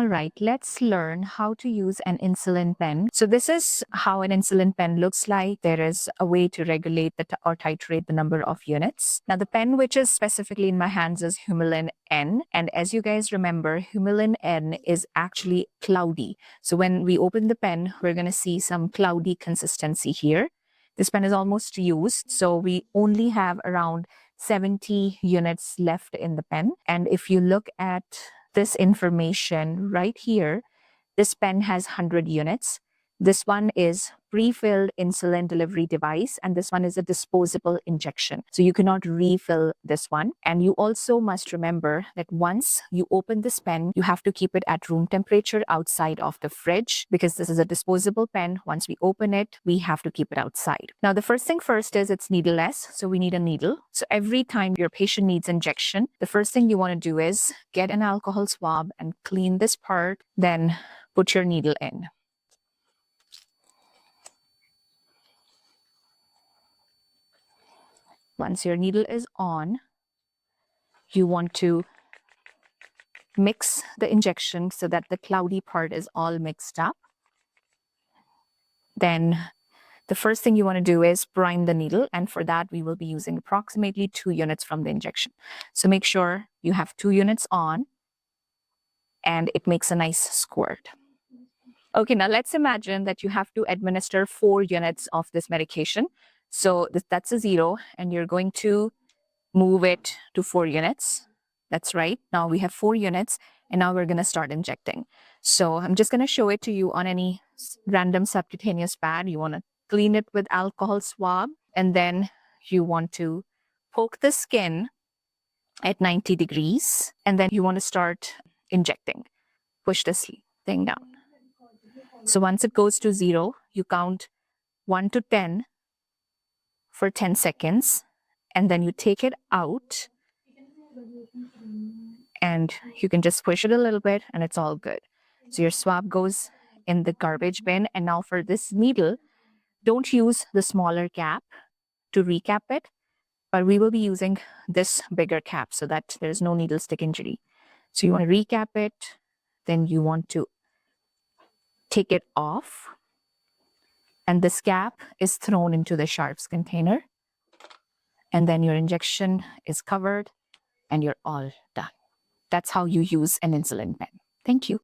All right, let's learn how to use an insulin pen. So this is how an insulin pen looks like. There is a way to regulate or titrate the number of units. Now the pen which is specifically in my hands is Humulin N. And as you guys remember, Humulin N is actually cloudy. So when we open the pen, we're going to see some cloudy consistency here. This pen is almost used, so we only have around 70 units left in the pen. And if you look at this information right here, this pen has 100 units. This one is pre-filled insulin delivery device, and this one is a disposable injection. So you cannot refill this one. And you also must remember that once you open this pen, you have to keep it at room temperature outside of the fridge, because this is a disposable pen. Once we open it, we have to keep it outside. Now, the first thing first is it's needleless. So we need a needle. So every time your patient needs injection, the first thing you want to do is get an alcohol swab and clean this part, then put your needle in. Once your needle is on, you want to mix the injection so that the cloudy part is all mixed up. Then the first thing you want to do is prime the needle, and for that we will be using approximately 2 units from the injection. So make sure you have 2 units on and it makes a nice squirt. Okay, now let's imagine that you have to administer 4 units of this medication. So that's a 0, and you're going to move it to 4 units. That's right. Now we have 4 units, and now we're going to start injecting. So I'm just going to show it to you on any random subcutaneous pad. You want to clean it with alcohol swab, and then you want to poke the skin at 90 degrees, and then you want to start injecting. Push this thing down. So once it goes to 0, you count 1 to 10 for 10 seconds, and then you take it out, and you can just push it a little bit and it's all good. So your swab goes in the garbage bin. And now for this needle, don't use the smaller cap to recap it, but we will be using this bigger cap so that there's no needle stick injury. So you want to recap it, then you want to take it off, and this cap is thrown into the sharps container, and then your injection is covered and you're all done. That's how you use an insulin pen. Thank you.